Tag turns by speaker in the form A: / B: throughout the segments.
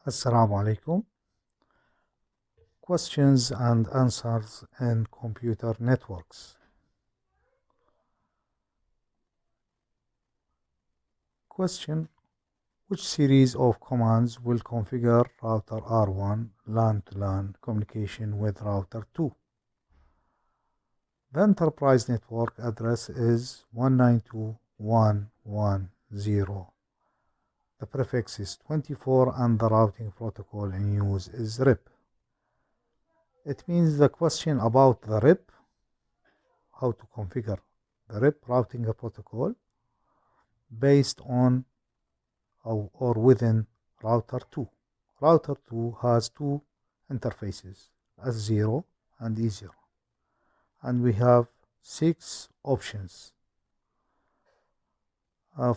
A: Assalamu alaikum. Questions and answers in computer networks. Question: which series of commands will configure router R1 LAN to LAN communication with router 2? The enterprise network address is 192.1.1.0. The prefix is 24 and the routing protocol in use is RIP. It means the question about the RIP, how to configure the RIP routing protocol based on or within router 2. Router 2 has two interfaces, S0 and E0, and we have 6 options.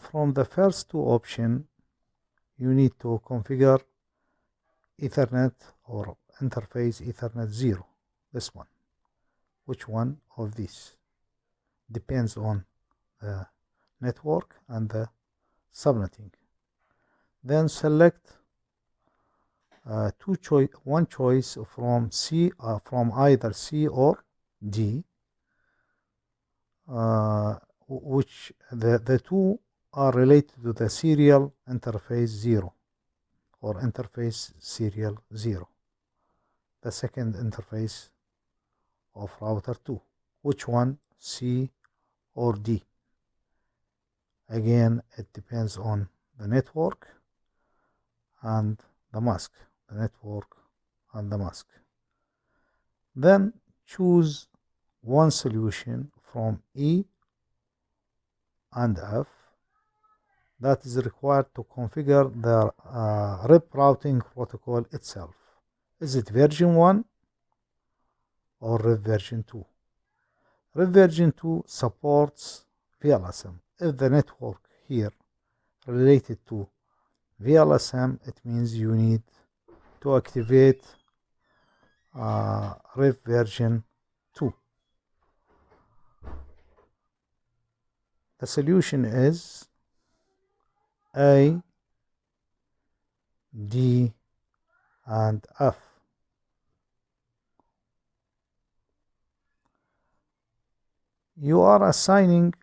A: From the first two options, you need to configure Ethernet or interface Ethernet 0, this one. Which one of these? Depends on the network and the subnetting. Then select one choice from from either C or D, which the two are related to the serial interface 0 or interface serial 0, the second interface of router 2. Which one, C or D? Again, it depends on the network and the mask, the network and the mask. Then choose one solution from E and F that is required to configure the RIP routing protocol itself. Is it version 1 or RIP version 2? RIP version 2 supports VLSM. If the network here related to VLSM, it means you need to activate RIP version 2. The solution is A, D, and F. You are assigning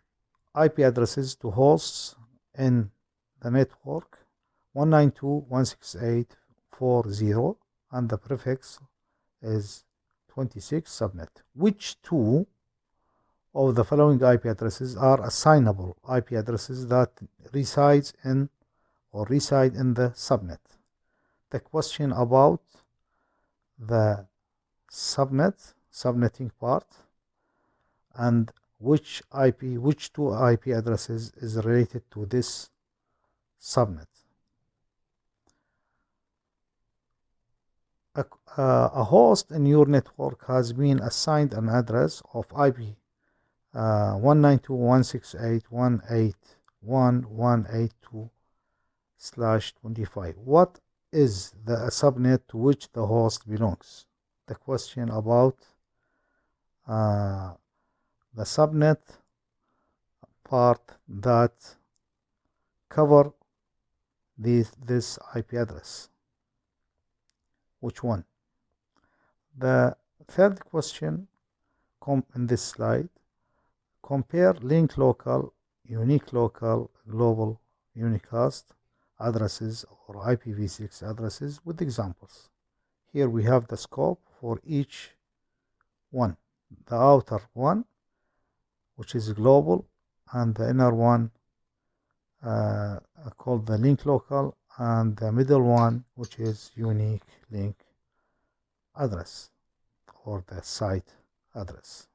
A: IP addresses to hosts in the network 192.168.4.0 and the prefix is 26 subnet. Which two of the following IP addresses are assignable IP addresses that reside in the subnet? The question about the subnetting part, and which two IP addresses is related to this subnet. A host in your network has been assigned an address of IP 192.168.1.1.182/25. What is the subnet to which the host belongs? The question about the subnet part that cover this IP address. Which one? The third question in this slide: compare link local, unique local, global unicast addresses or IPv6 addresses with examples. Here we have the scope for each one. The outer one, which is global, and the inner one called the link local, and the middle one, which is unique link address or the site address.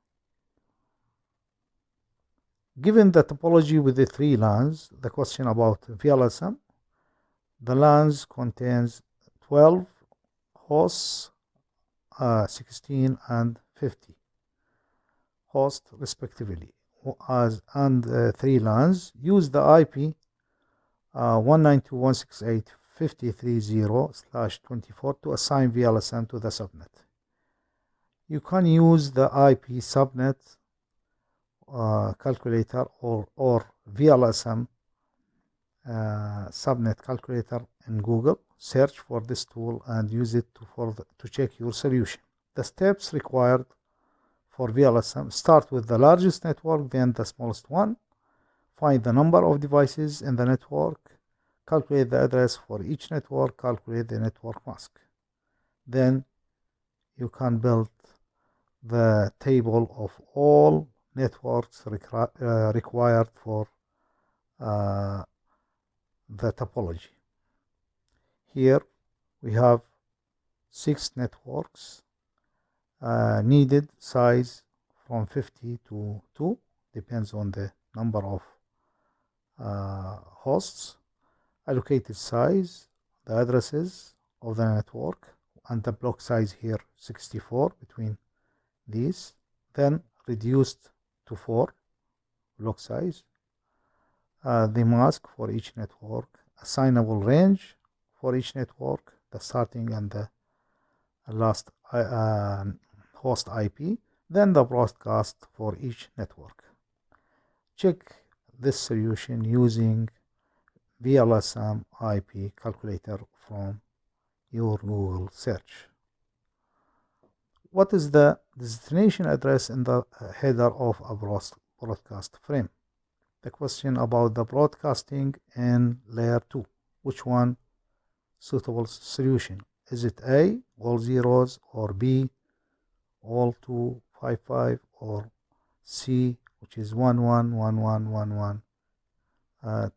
A: Given the topology with the 3 LANs, the question about VLSM, the LANs contains 12 hosts, 16 and 50 hosts respectively, and 3 LANs use the IP 192.168.50.30/24 to assign VLSM to the subnet. You can use the IP subnet calculator or VLSM subnet calculator in Google. search for this tool and use it to check your solution. The steps required for VLSM: start with the largest network, then the smallest one. Find the number of devices in the network. Calculate the address for each network. Calculate the network mask. Then you can build the table of all networks required for the topology. Here we have 6 networks, needed size from 50 to 2, depends on the number of hosts, allocated size, the addresses of the network, and the block size here 64 between these, then reduced to 4 block size, the mask for each network, assignable range for each network, the starting and the last host IP, then the broadcast for each network. Check this solution using VLSM IP calculator from your Google search. What is the destination address in the header of a broadcast frame? The question about the broadcasting in layer 2. Which one suitable solution? Is it A, all zeros, or B, all 255, or C, which is 111111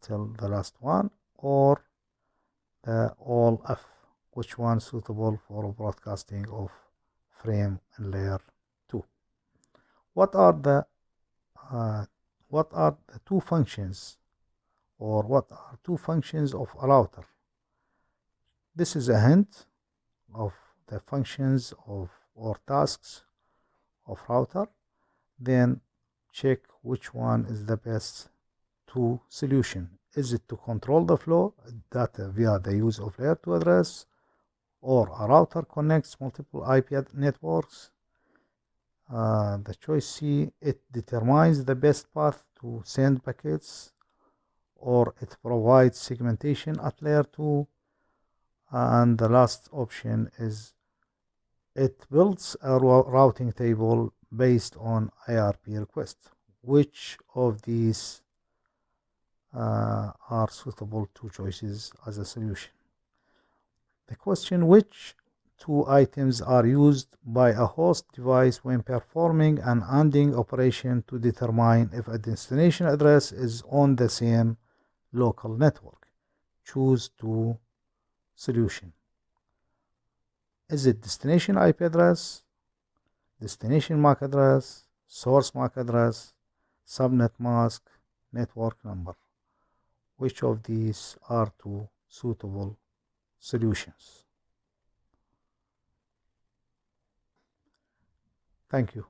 A: till the last one, or the all F? Which one suitable for broadcasting of frame in layer 2? What are the two functions, or what are two functions of a router? This is a hint of the functions of or tasks of router. Then check which one is the best two solution. Is it to control the flow data via the use of layer 2 address, or a router connects multiple IP networks? The choice C, it determines the best path to send packets, or it provides segmentation at layer 2. And the last option is it builds a routing table based on IRP request. Which of these are suitable two choices as a solution? The question: which two items are used by a host device when performing an ANDing operation to determine if a destination address is on the same local network? Choose two solution. Is it destination IP address, destination MAC address, source MAC address, subnet mask, network number? Which of these are two suitable solutions? Thank you.